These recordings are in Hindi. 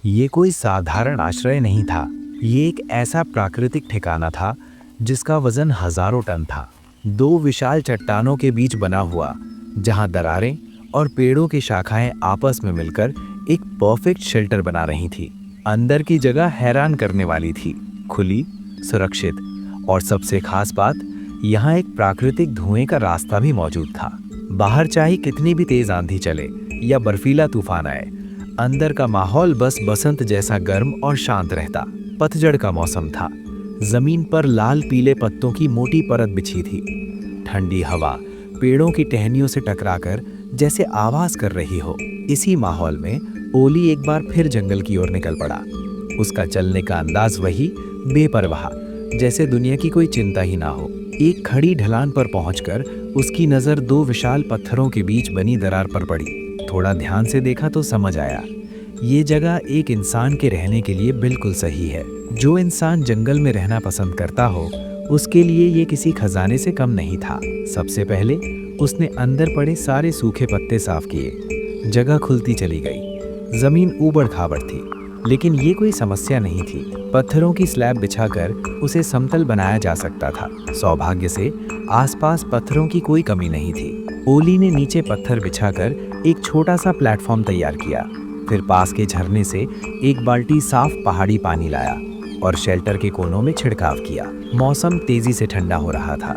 ये कोई साधारण आश्रय नहीं था। ये एक ऐसा प्राकृतिक ठिकाना था जिसका वजन हजारों टन था। दो विशाल चट्टानों के बीच बना हुआ, जहां दरारें और पेड़ों की शाखाएं आपस में मिलकर एक परफेक्ट शेल्टर बना रही थी। अंदर की जगह हैरान करने वाली थी, खुली, सुरक्षित, और सबसे खास बात, यहाँ एक प्राकृतिक धुएं का रास्ता भी मौजूद था। बाहर चाहे कितनी भी तेज आंधी चले या बर्फीला तूफान आए, अंदर का माहौल बस बसंत जैसा गर्म और शांत रहता। पतझड़ का मौसम था। जमीन पर लाल पीले पत्तों की मोटी परत बिछी थी। ठंडी हवा पेड़ों की टहनियों से टकराकर जैसे आवाज कर रही हो। इसी माहौल में ओली एक बार फिर जंगल की ओर निकल पड़ा। उसका चलने का अंदाज वही, बेपरवाह, जैसे दुनिया की कोई चिंता ही ना हो। एक खड़ी ढलान पर पहुंचकर उसकी नजर दो विशाल पत्थरों के बीच बनी दरार पर पड़ी। थोड़ा ध्यान से देखा तो समझ आया, ये जगह एक इंसान के रहने के लिए बिल्कुल सही है। जो इंसान जंगल में रहना पसंद करता हो, उसके लिए ये किसी खजाने से कम नहीं था। सबसे पहले उसने अंदर पड़े सारे सूखे पत्ते साफ किए। जगह खुलती चली गई। जमीन ऊबड़ खाबड़ थी, लेकिन ये कोई समस्या नहीं थी। पत्थरों की स्लैब बिछाकर उसे समतल बनाया जा सकता था। सौभाग्य से आसपास पत्थरों की कोई कमी नहीं थी। ओली ने नीचे पत्थर बिछाकर एक छोटा सा प्लेटफॉर्म तैयार किया। फिर पास के झरने से एक बाल्टी साफ पहाड़ी पानी लाया और शेल्टर के कोनों में छिड़काव किया। मौसम तेजी से ठंडा हो रहा था।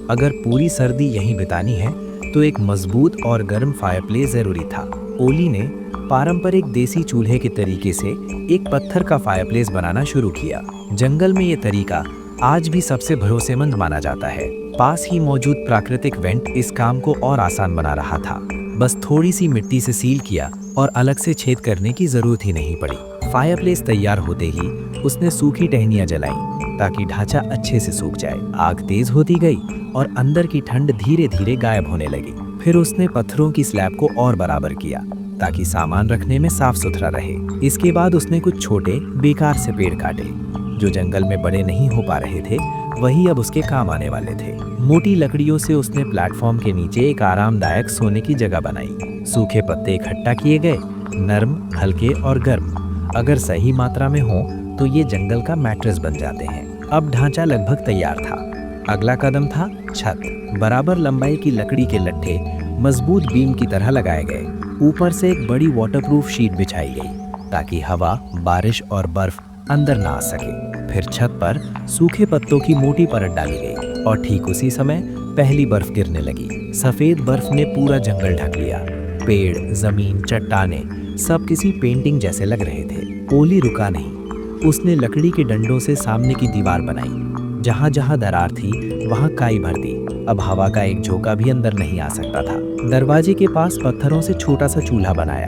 अगर पूरी सर्दी यहीं बितानी है तो एक मजबूत और गर्म फायरप्लेस जरूरी था। ओली ने पारंपरिक देसी चूल्हे के तरीके से एक पत्थर का फायरप्लेस बनाना शुरू किया। जंगल में ये तरीका आज भी सबसे भरोसेमंद माना जाता है। पास ही मौजूद प्राकृतिक वेंट इस काम को और आसान बना रहा था। बस थोड़ी सी मिट्टी से सील किया और अलग से छेद करने की जरूरत ही नहीं पड़ी। फायरप्लेस तैयार होते ही उसने सूखी टहनियां जलाईं ताकि ढांचा अच्छे से सूख जाए। आग तेज होती गई और अंदर की ठंड धीरे धीरे गायब होने लगी। फिर उसने पत्थरों की स्लैब को और बराबर किया ताकि सामान रखने में साफ सुथरा रहे। इसके बाद उसने कुछ छोटे बेकार से पेड़ काटे जो जंगल में बड़े नहीं हो पा रहे थे। वही अब उसके काम आने वाले थे। मोटी लकड़ियों से उसने प्लेटफॉर्म के नीचे एक आरामदायक सोने की जगह बनाई। सूखे पत्ते इकट्ठा किए गए, नर्म, हल्के और गर्म। अगर सही मात्रा में हो तो ये जंगल का मैट्रेस बन जाते हैं। अब ढांचा लगभग तैयार था। अगला कदम था छत। बराबर लंबाई की लकड़ी के लट्ठे मजबूत बीम की तरह लगाए गए। ऊपर से एक बड़ी वाटरप्रूफ शीट बिछाई गई ताकि हवा, बारिश और बर्फ अंदर ना आ सके। फिर छत पर सूखे पत्तों की मोटी परत डाली गई और ठीक उसी समय पहली बर्फ गिरने लगी। सफेद बर्फ ने पूरा जंगल ढक लिया। पेड़, जमीन, चट्टाने सब किसी पेंटिंग जैसे लग रहे थे। ओली रुका नहीं। उसने लकड़ी के डंडों से सामने की दीवार बनाई। जहां जहां दरार थी वहां काई भर दी। अब हवा का एक झोंका भी अंदर नहीं आ सकता था। दरवाजे के पास पत्थरों से छोटा सा चूल्हा बनाया।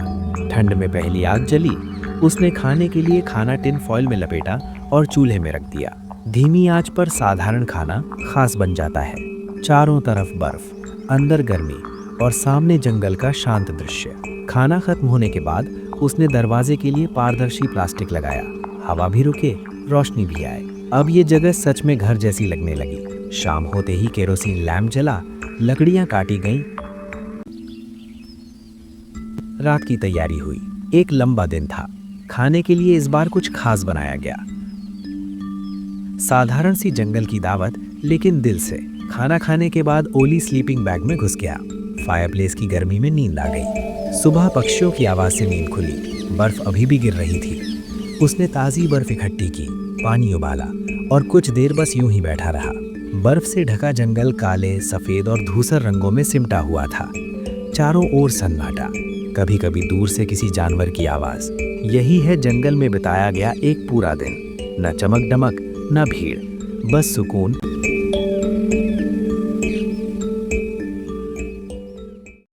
ठंड में पहली आग जली। उसने खाने के लिए खाना टिन फॉइल में लपेटा और चूल्हे में रख दिया। धीमी आंच पर साधारण खाना खास बन जाता है। चारों तरफ बर्फ, अंदर गर्मी और सामने जंगल का शांत दृश्य। खाना खत्म होने के बाद उसने दरवाजे के लिए पारदर्शी प्लास्टिक लगाया। हवा भी रुके, रोशनी भी आए। अब ये जगह सच में घर जैसी लगने लगी। शाम होते ही केरोसिन लैंप जला, लकड़ियां काटी गईं। रात की तैयारी हुई। एक लंबा दिन था। खाने के लिए इस बार कुछ खास बनाया गया। साधारण सी जंगल की दावत, लेकिन दिल से। खाना खाने के बाद ओली स्लीपिंग बैग में घुस गया। फायरप्लेस की गर्मी में नींद आ गई। सुबह पक्षियों की आवाज से नींद खुली। बर्फ अभी भी गिर रही थी। उसने ताज़ी बर्फ इकट्ठी की, पानी उबाला और कुछ देर बस यूं ही बैठा रहा। बर्फ से ढका जंगल काले, सफेद और धूसर रंगों में सिमटा हुआ था। चारों ओर सन्नाटा, कभी कभी दूर से किसी जानवर की आवाज। यही है जंगल में बिताया गया एक पूरा दिन। न चमक दमक, न भीड़, बस सुकून।